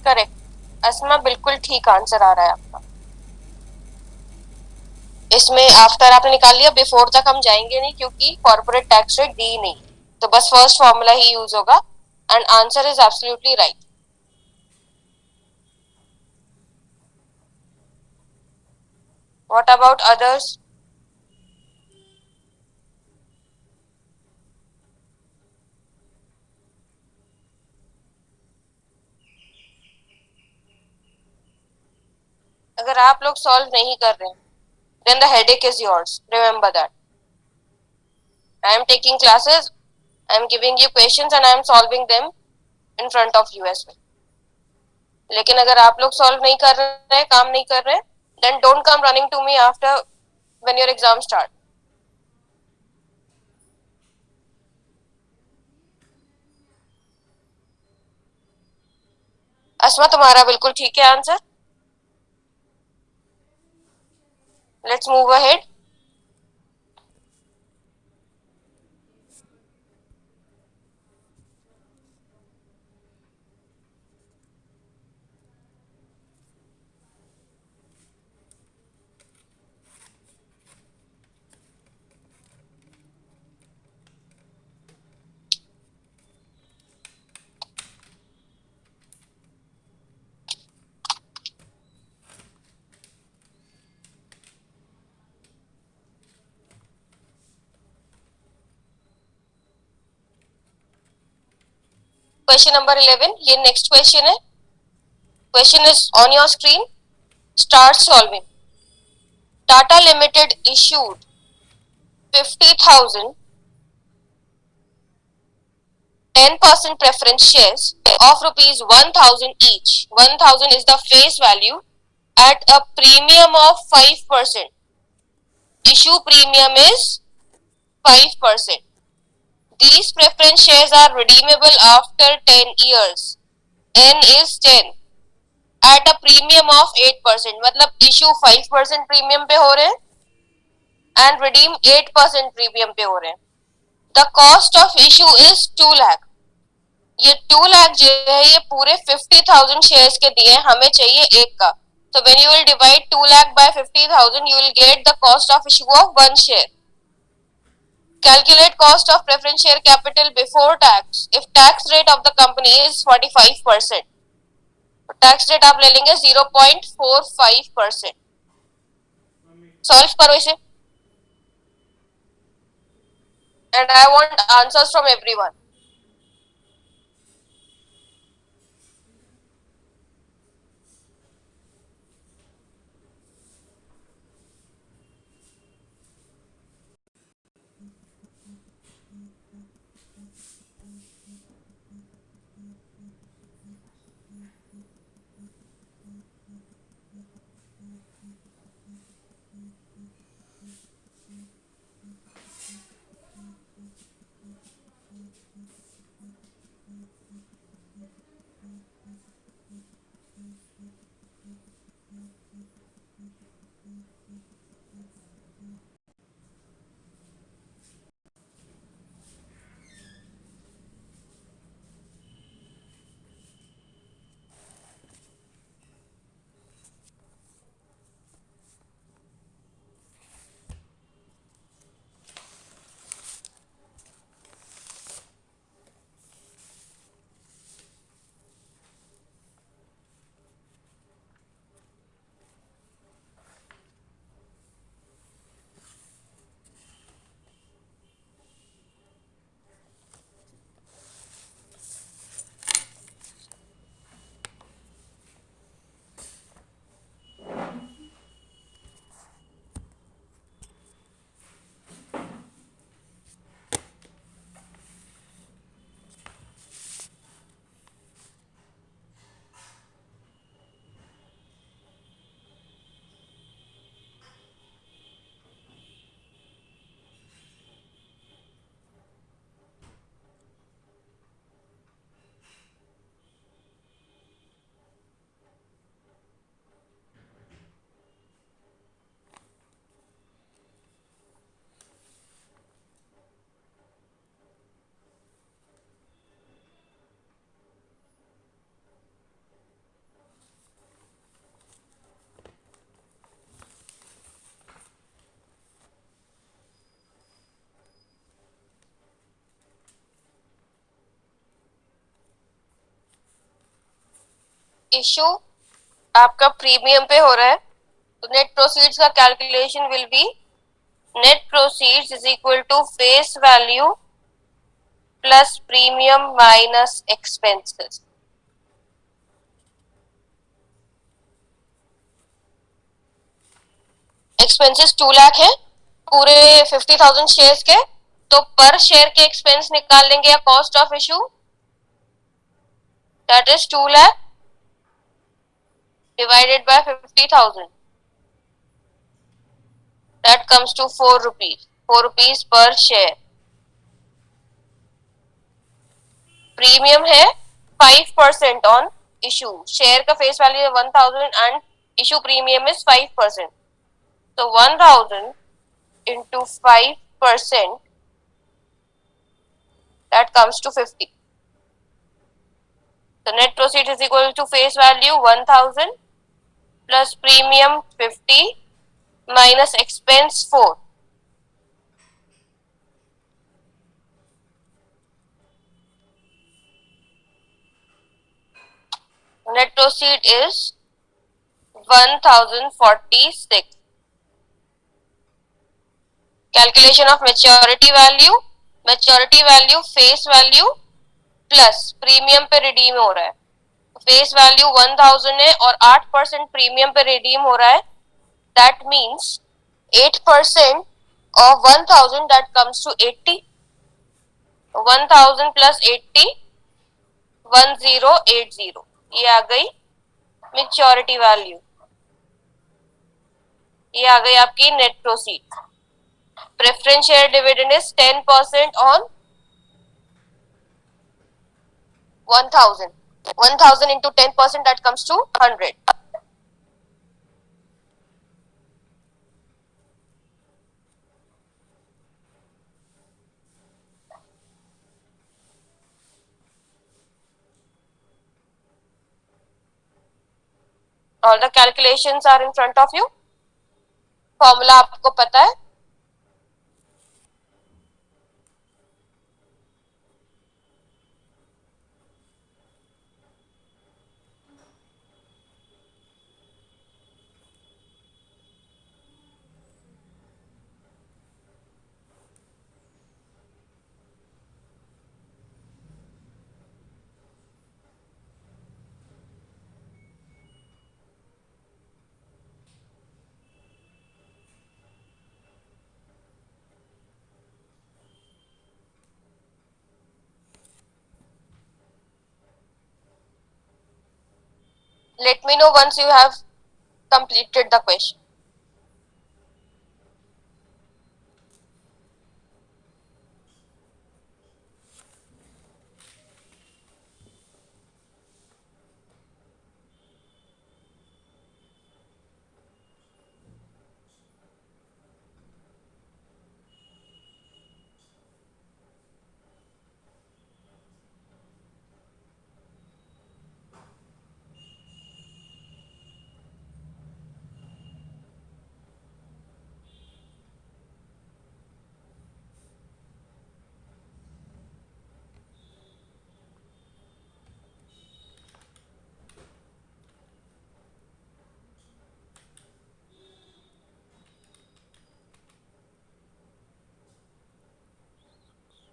Correct अस्मा, बिल्कुल ठीक answer आ रहा है आपका। इसमें आफ्टर आपने निकाल लिया, बिफोर तक हम जाएंगे नहीं क्योंकि कॉर्पोरेट टैक्स रेट दी नहीं, तो बस फर्स्ट फॉर्मूला ही यूज होगा and answer is absolutely right. What about others? अगर आप लोग सॉल्व नहीं कर रहे हैं then the headache is yours, remember that. I am taking classes, I am giving you questions and I am solving them in front of you as well. लेकिन अगर आप लोग सॉल्व नहीं कर रहे हैं, काम नहीं कर रहे हैं, then don't come running to me after when your exam start. Asma, तुम्हारा बिल्कुल ठीक है answer. Let's move ahead. Question number 11, ये नेक्स्ट क्वेश्चन है। Question is on your screen, start solving. Tata limited issued 50,000 10% preference shares of rupees 1,000 each. 1,000 is the face value at a premium of 5%. Issue premium is 5%. These preference shares are redeemable after 10 years. N is 10 at a premium of 8%. मतलब issue 5% premium पे हो रहे हैं and redeem 8% premium पे हो रहे हैं. The cost of issue is 2 lakh. ये 2 लाख जो है ये पूरे 50,000 शेयर्स के दिए, हमें चाहिए एक का। So when you will divide 2 lakh by 50,000, you will get the cost of issue of one share. Calculate cost of preference share capital before tax if tax rate of the company is 45%. Tax rate आप ले लेंगे 0.45%। Solve करो इसे and I want answers from everyone. Issue आपका premium पे हो रहा है, तो नेट प्रोसीड्स का calculation will be net proceeds is equal to face value plus premium minus expenses. Expenses 2 lakh है पूरे 50,000 शेयर्स के, तो पर शेयर के एक्सपेंस निकाल लेंगे या cost of issue, that is 2 lakh divided by 50,000, that comes to 4 rupees, 4 rupees per share। Premium है 5% ऑन इशू, शेयर का फेस वैल्यू है 1000 एंड इशू प्रीमियम इज 5%, तो 1000 into 5%, that comes to 50। The net proceed is equal to face value 1000 plus premium 50 minus expense 4। Net proceed is 1046। Calculation of maturity value, maturity value face value plus premium पे redeem हो रहा है, face value 1000 है और 8% premium पे redeem हो रहा है, that means 8% of 1000, that comes to 80। 1000 plus 80 1080, ये आ गई मेच्योरिटी वैल्यू, ये आ गई आपकी net proceed. Preference share dividend is 10% on 1000, 1000 into 10%, that comes to 100। All the calculations are in front of you, formula आपको पता है। Let me know once you have completed the question।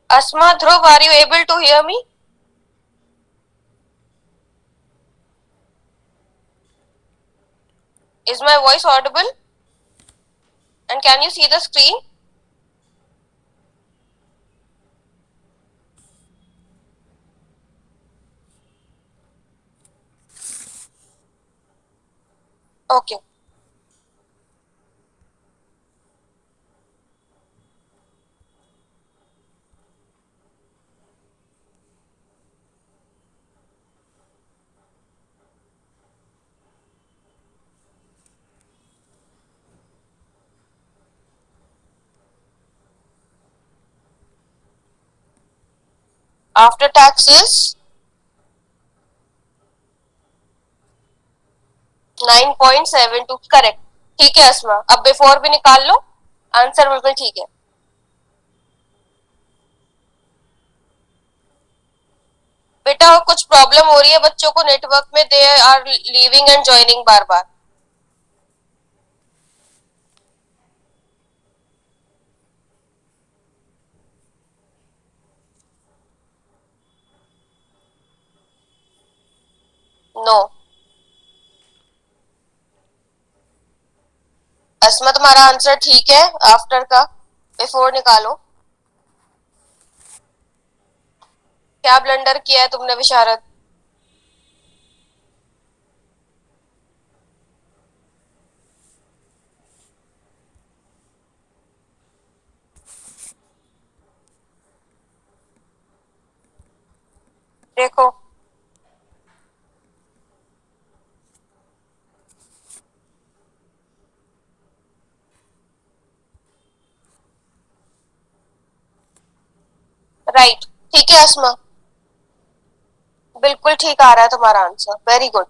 Asma, Dhruv, are you able to hear me? Is my voice audible? And can you see the screen? Okay। After taxes 9.72, correct. ठीक है अस्मा, अब before भी निकाल लो, answer बिल्कुल ठीक है। बेटा कुछ प्रॉब्लम हो रही है बच्चों को नेटवर्क में, they are leaving and joining बार बार। नो। अस्मा तुम्हारा आंसर ठीक है, आफ्टर का बिफोर निकालो। क्या ब्लंडर किया है तुमने विशारद? देखो, राइट। ठीक है अस्मा, बिल्कुल ठीक आ रहा है तुम्हारा आंसर, वेरी गुड।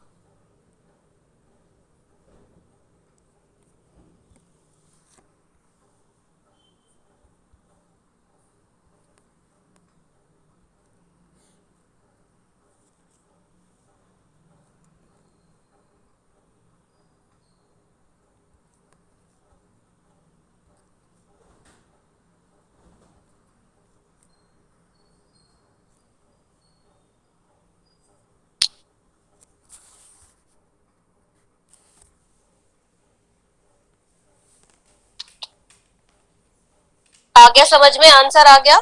आ गया समझ में, आंसर आ गया।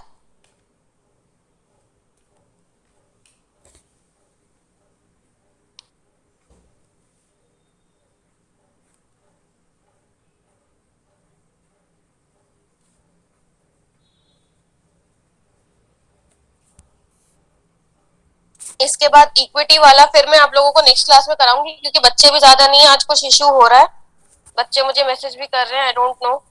इसके बाद इक्विटी वाला फिर मैं आप लोगों को नेक्स्ट क्लास में कराऊंगी, क्योंकि बच्चे भी ज्यादा नहीं है, आज कुछ इश्यू हो रहा है, बच्चे मुझे मैसेज भी कर रहे हैं, आई डोंट नो।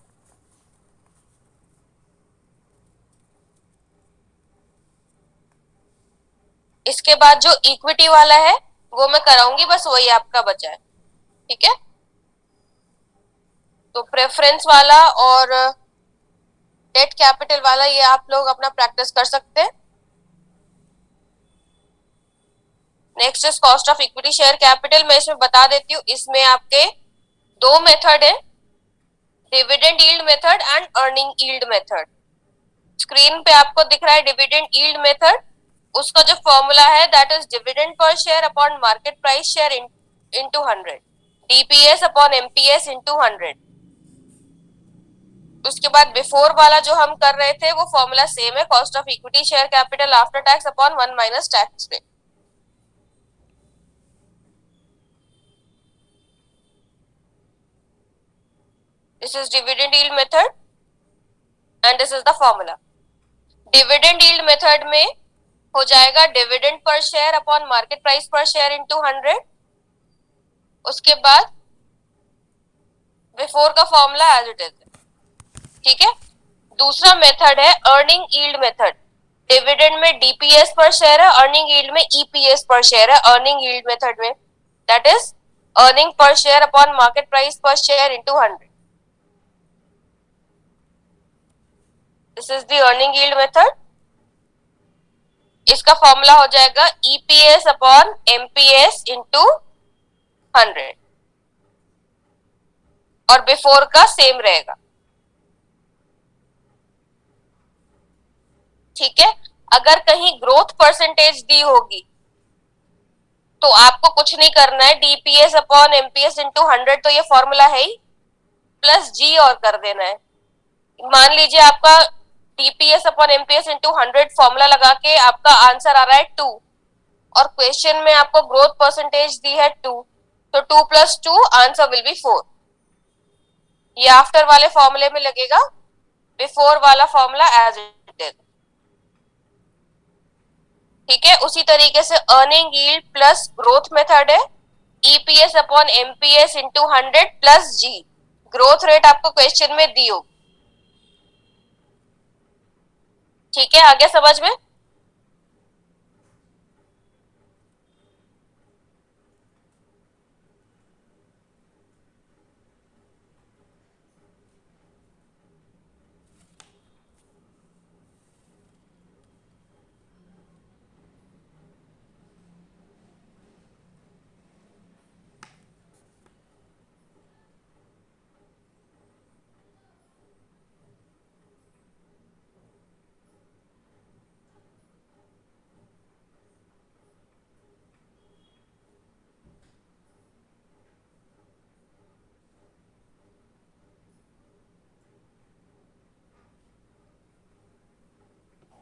इसके बाद जो इक्विटी वाला है वो मैं कराऊंगी, बस वही आपका बचा है। ठीक है, तो प्रेफरेंस वाला और डेट कैपिटल वाला ये आप लोग अपना प्रैक्टिस कर सकते हैं। Next is cost of equity share capital. मैं इसमें बता देती हूँ, इसमें आपके दो मेथड है, dividend yield method and earning yield method. Screen पे आपको दिख रहा है डिविडेंड यील्ड मेथड, उसका जो फॉर्मूला है that is dividend per share upon market price share into 100, DPS upon MPS into 100। उसके बाद बिफोर वाला जो हम कर रहे थे वो फॉर्मूला सेम है, cost of equity share capital after tax upon 1 minus tax rate. This is dividend yield method and this is the formula. Dividend yield method में हो जाएगा dividend per share upon market price per share into 100। उसके बाद before का formula as it is. ठीक है, दूसरा method है अर्निंग यील्ड मेथड। डिविडेंड में डीपीएस पर शेयर है, अर्निंग यील्ड में ईपीएस पर शेयर है। अर्निंग यील्ड मेथड में that is earning per share upon market price per share into 100। This is the earning yield method. इसका formula हो जाएगा EPS upon MPS into 100, और before का same रहेगा। ठीक है, अगर कहीं ग्रोथ परसेंटेज दी होगी तो आपको कुछ नहीं करना है, डीपीएस अपॉन एमपीएस इंटू 100 तो ये फॉर्मूला है ही, प्लस जी और कर देना है। मान लीजिए आपका DPS upon MPS into 100 formula लगा के आपका आंसर आ रहा है 2, और क्वेश्चन में आपको ग्रोथ परसेंटेज दी है 2, तो 2 प्लस 2 आंसर विल बी 4। ये आफ्टर वाले फॉर्मूले में लगेगा, बिफोर वाला फॉर्मूला एज इट इज। ठीक है, उसी तरीके से earning yield plus growth method है, EPS upon MPS into 100 plus G. Growth rate आपको क्वेश्चन में दी होगी। ठीक है, आगे समझ में।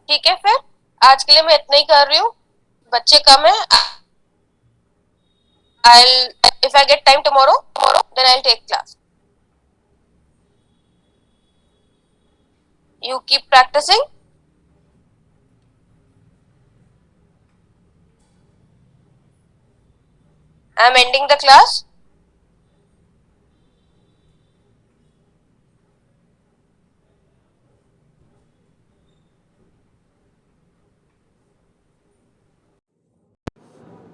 ठीक है, फिर आज के लिए मैं इतना ही कर रही हूँ, बच्चे कम है. If I get time tomorrow, then I'll take class. You keep practicing. I'm ending the class.